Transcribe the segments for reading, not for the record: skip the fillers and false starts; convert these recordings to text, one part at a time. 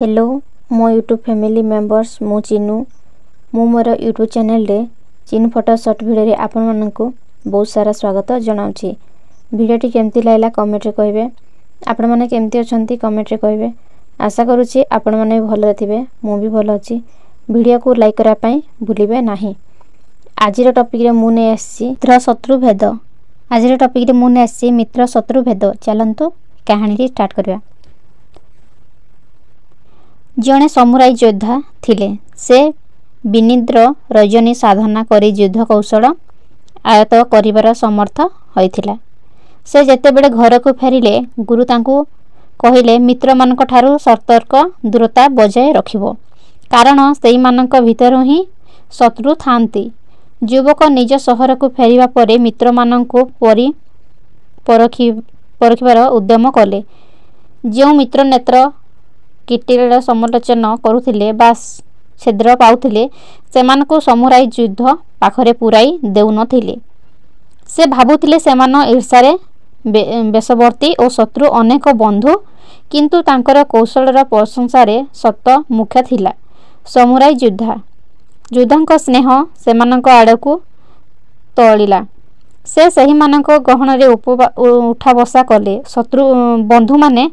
Hello मो YouTube family members मु चिन्नू मु मोर यूट्यूब चैनल रे चिन्नू फोटो शॉर्ट वीडियो रे आपण मानकु बहुत सारा स्वागत जनाउछि। वीडियोटी केमती लागला कमेंट रे कहबे। आपण माने केमती अछंती कमेंट रे कहबे। आशा करूछि आपण माने भलो थिबे। मु भी भलो अछि। वीडियो को लाइक करा पई भूलिबे नाही। आजिर टॉपिक रे मु ने आछि मित्र शत्रु भेद। आजिर टॉपिक रे मु ने आछि मित्र शत्रु भेद। चलंतु कहानी रे स्टार्ट करबा। जड़े समुराई योद्धा थिले। से विनिद्र रजनी साधना करी युद्ध कौशल आयत करिवार समर्थ होइथिला। से जेतेबेले घर को फेरिले गुरु तांकु कहिले मित्र मानक ठारू सतर्क दूरता बजाय रखिबो, कारण सेई मानक भितर ही शत्रु थांती। युवक निज शहर को फेरिबा परे मित्र मानक परखिबार उद्यम कले। जो मित्र नेत्र कीर्तिर समालोचना करुथिले बास छिद्र पाउथिले सेमानकु समुराई युद्ध पाखरे पुराई देउ नथिले। से भाबुथिले सेमान ईर्षारे बेसवर्ती और शत्रु अनेक बंधु, किंतु तांकर कौशलर प्रशंसारे सत मुख्य थिला समुराई योद्धांक स्नेह सेमानक आड़कू तोलिला। से सही मानक गहन रे उठा बसा कले। शत्रु बंधु माने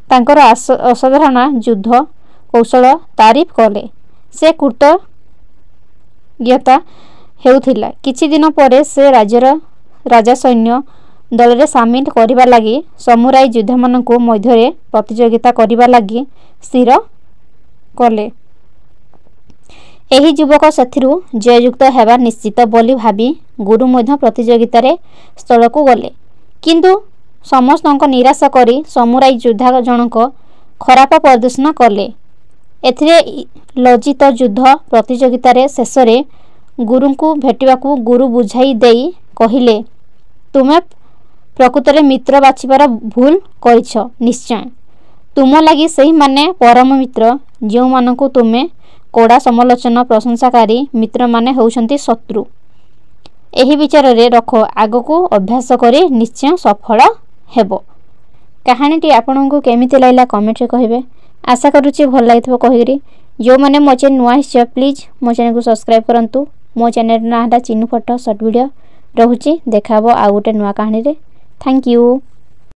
तांकर असाधारण युद्ध कौशल तारीफ कले। से कृतज्ञता हेउथिला। किछि दिन परे से राजा सैन्य दल रे शामिल करिबा लागि समुराई योद्धा मानकु मध्यरे प्रतियोगिता करिबा लागि स्थिर कले। एही युवक सथिरु जययुक्त हेबा निश्चित बोली भाबी गुरु मध्य प्रतियोगिता रे स्थल को गले। किंतु समस्तक निराश करी समुराई योद्धा जनक खराब प्रदर्शन कले। एथिरे लज्जित युद्ध प्रतियोगिता रे शेषरे गुरुंकु भेटिबाकू गुरु बुझाई देई कहिले, तुमे प्रकृतरे मित्र बाछिबार भूल करिछ। निश्चय तुम लागि सही माने परम मित्र, जो मानकू तुमे कोड़ा समालोचना प्रशंसाकारी मित्र माने होउछंती शत्रु। एही विचार रे रखो, आगको अभ्यास करे निश्चय सफल हेबो। कहानीटी आपनकु केमिति लागला कमेंट रे कहबे। आशा करूछि भल लागिथबो कहिरि। जो माने मो चैनल नुआ हिस्सा प्लीज मो चैनल को सब्सक्राइब करंतु। मो चैनल नाटा चिन्नू फोटो शॉर्ट वीडियो रहुछि। देखाबो आ गुटे नुआ कहानी रे। Thank you.